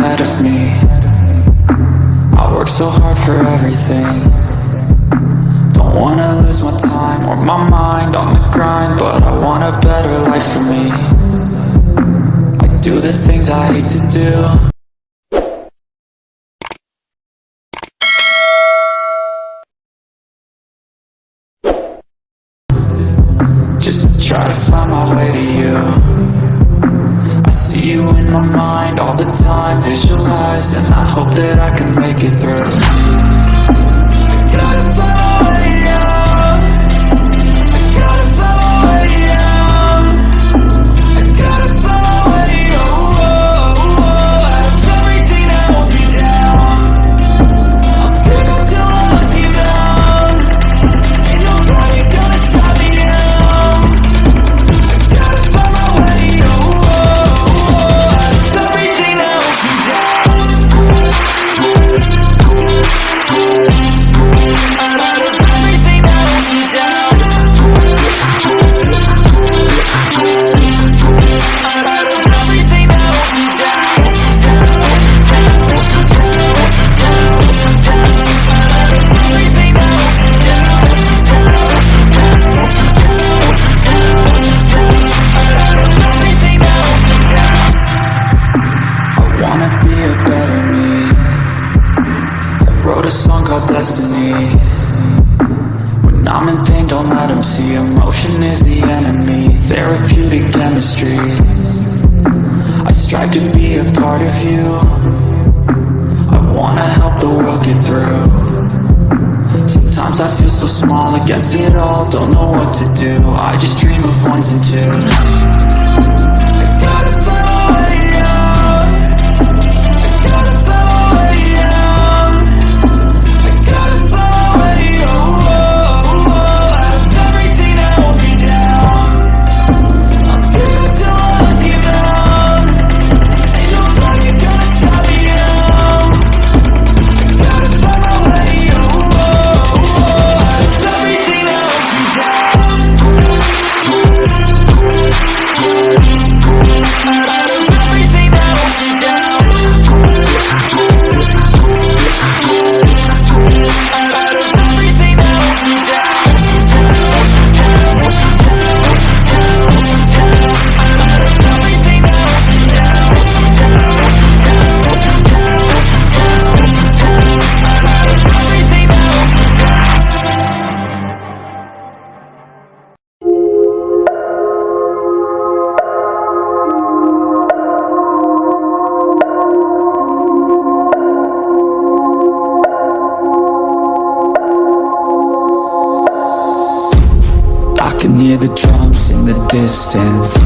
ahead of me. I work so hard for everything. Don't wanna lose my time or my mind on the grind, but I want a better life for me. I do the things I hate to do. Just try to find my way to you. I see you in my mind all the time, visualize, and I hope that I can make it through. I gotta find my way out. I gotta find my way out. I gotta find my way out of everything that holds me down. I'll scream until I let you down. Ain't nobody gonna stop me now. I gotta find my way out of everything that holds me down. Out of everything that holds me down. Out of everything that holds me down. I wanna be a better me. I wrote a song called Destiny. When I'm in pain, don't let them see. Emotion is the enemy. Therapeutic chemistry. I strive to be a part of you. I wanna help the world get through. Sometimes I feel so small against it all. Don't know what to do. I just dream of ones and twos. I gotta find my way out. I gotta find my way out. I gotta find my way out of everything that holds me down. I'll scream until I let you down. Ain't nobody gonna stop me now. I gotta find my way out of everything that holds me down. Out of everything that holds me down. Out of everything that holds me down. I can hear the drums in the distance.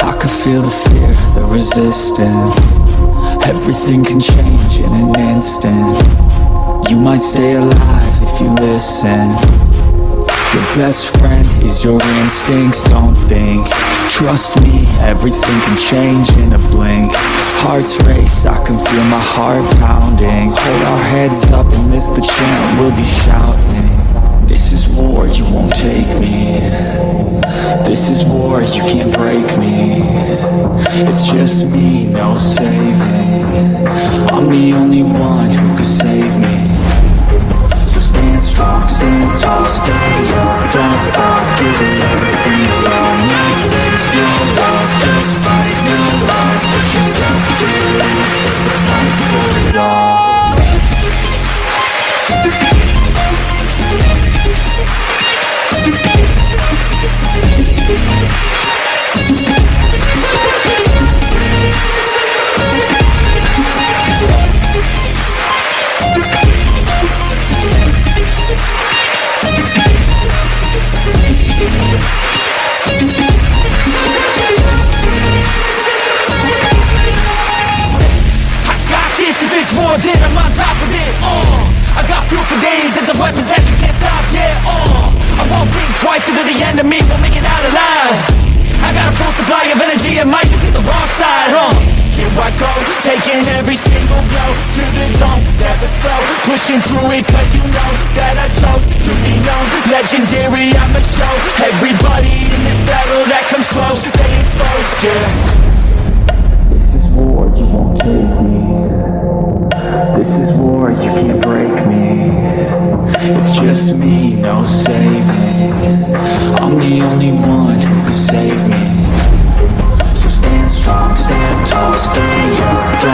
I can feel the fear, the resistance. Everything can change in an instant. You might stay alive if you listen. Your best friend is your instincts, don't think. Trust me, everything can change in a blink. Hearts race, I can feel my heart pounding. Hold our heads up and this the chant we'll be shouting. This is war, you won't take me. This is war, you can't break me. It's just me, no saving. I'm the only one who could save me. So stand strong, stand tall, stay up, don't fall. Give it everything you own. No fears, no walls, just fight, no lies. Push yourself to the limits, just to fight for it all. Then I'm on top of it, I got fuel for days, it's a weapons that you can't stop, yeah, I won't think twice, into the enemy won't make it out alive. I got a full supply of energy and might hit the wrong side, Here I go, taking every single blow to the dome, never slow, pushing through it cause you know that I chose to be known. Legendary, I'ma show everybody in this battle that comes close, stay exposed, yeah. This is war, you won't take me.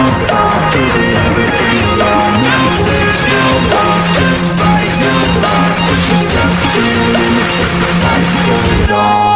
don't fall, give it everything you own. If there's no walls, just fight, no loss. Push yourself to the limits, it's the fight for it all.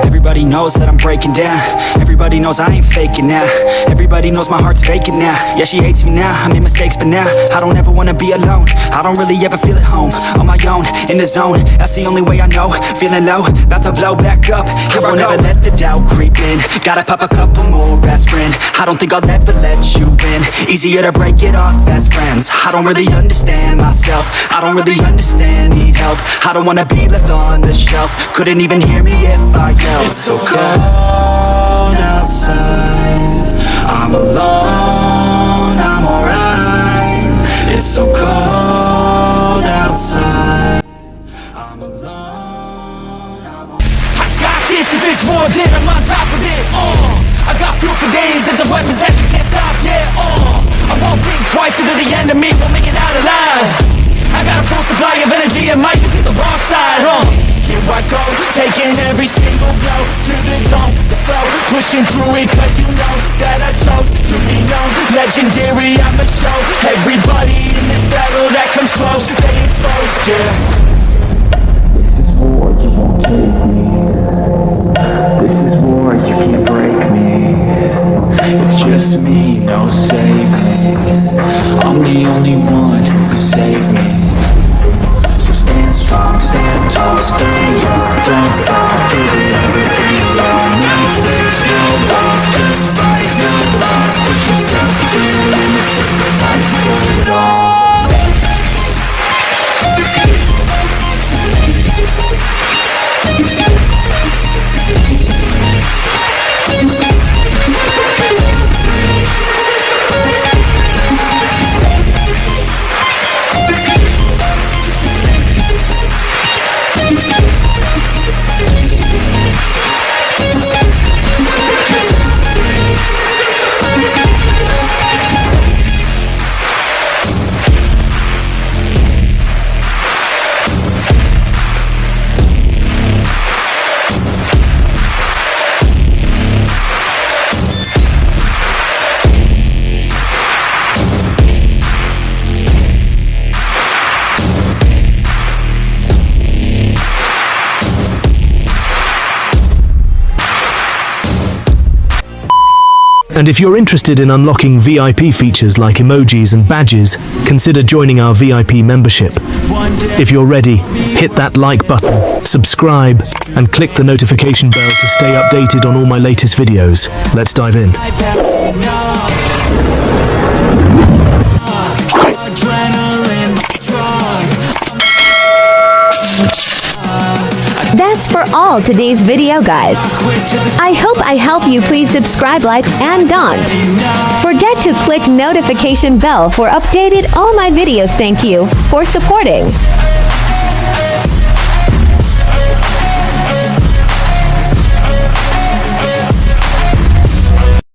Everybody knows that I'm breaking down. Everybody knows I ain't faking now. Everybody knows my heart's vacant now. Yeah, she hates me now, I made mistakes but now I don't ever wanna be alone. I don't really ever feel at home. On my own, in the zone, that's the only way I know. Feeling low, about to blow back up. Here I go. Never let the doubt creep in. Gotta pop a couple more aspirin. I don't think I'll ever let you in. Easier to break it off best friends. I don't really understand myself. I don't really understand, need help. I don't wanna be left on the shelf. Couldn't even hear me if I yelled. It's so cold outside, I'm alone, I'm alright. It's so cold outside, I'm alone, I got this, if it's war then I'm on top of it, I got fuel for days, it's a weapons that you can't stop, yeah, I won't think twice until the end of me won't make it out alive. I got a full supply of energy and might get the wrong side, Here I go, taking every single blow to the dome, the flow, pushing through it cause you know that I chose to be known. Legendary, I'ma show everybody in this battle that comes close, stay exposed, yeah. This is war, you won't take me. This is war, you can't break me. It's just me, no saving. I'm the only one who can save me. Stand strong, stand tall, stay up, don't fall, give it everything you own. If there's no walls, just fight, no loss. Push yourself to the limits, it's the fight for it all. And if you're interested in unlocking VIP features like emojis and badges, consider joining our VIP membership. If you're ready, hit that like button, subscribe, and click the notification bell to stay updated on all my latest videos. Let's dive in. That's for all today's video, guys. I hope I help you. Please subscribe, like, and don't forget to click notification bell for updated all my videos. Thank you for supporting.